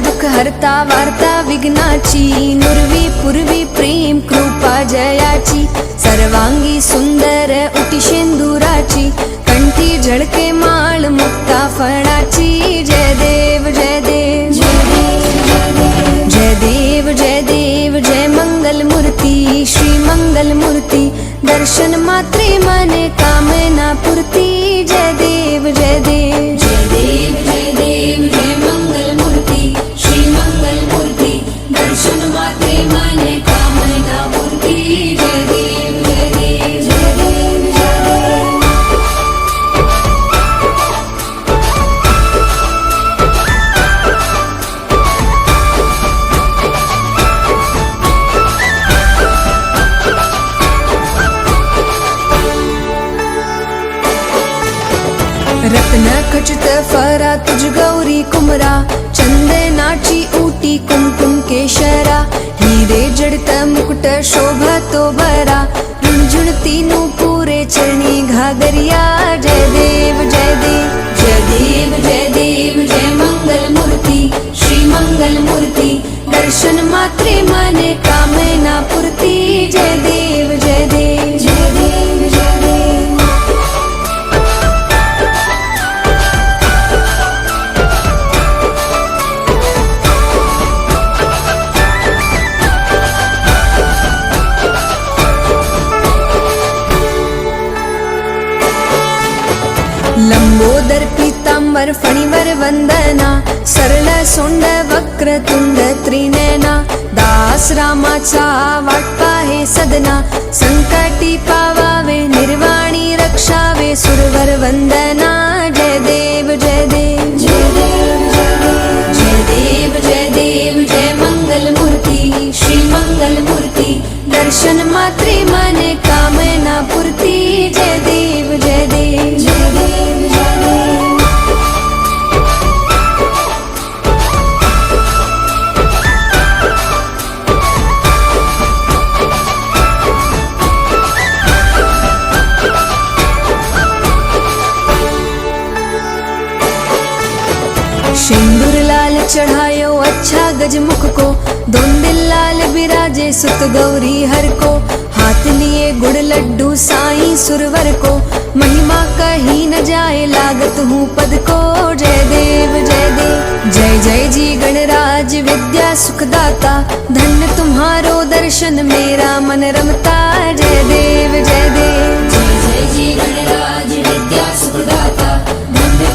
दुःख हरता वार्ता विघ्नाची, नुरवी पूर्वी प्रेम कृपा जयाची, सर्वांगी सुंदर उटी शेंदुराची, कंठी झळके माळ मुक्ता फळाची. जय देव जय देव जय देव जय देव जय मंगल मूर्ती, श्री मंगल मूर्ती, दर्शन मात्रे मने कामना पूर्ती. जय देव जय देव जय देव जय देव जय मंगल मूर्ती, श्री मंगल मूर्ती, दर्शन मात्रे मने कामना पूर्ती. जय देव जय देव जय देव जय देव. रत्न खचित फरा तुझ गौरी कुमरा, चंदनाची उटी कुंकुम केशरा, हिरे जड़त मुकुट शोभा तो बरा, रुंझुणती नूपुरे चरणी घागरिया. जय देव जय देव जय देव जय देव जय मंगल मूर्ती, श्री मंगल मूर्ती, दर्शन मात्रे मने कामना पूर्ती. जय देव जय देव जय देव जय देव. लंबोदर पीतांबर फणीवर वंदना, सरळ सोंड वक्रतुंड त्रिनयना, दास रामाचा वाटपा हे सदना, संकटी पावावे निर्वाणी रक्षावे सुरवर वंदना. जय देव जय देव जय देव जय देव जय देव जय मंगल मूर्ती, श्री मंगल मूर्ती, दर्शन मात्रे मने कामना पूर्ती. जय देव जय देव जय देव जय देव. सिंदूर लाल चढ़ायो अच्छा गजमुख को, दोन दिल लाल बिराजे सुत गौरी हर को, हाथ लिए गुड़ लड्डू साईं सुरवर को, महिमा कही न जाए लागत हूँ पद को. जय देव जय देव जय जय जी गणराज विद्या सुखदाता, धन्य तुम्हारो दर्शन मेरा मन रमता. जय देव जय देव जय जय जी गणराज विद्या सुखदाता, धन्य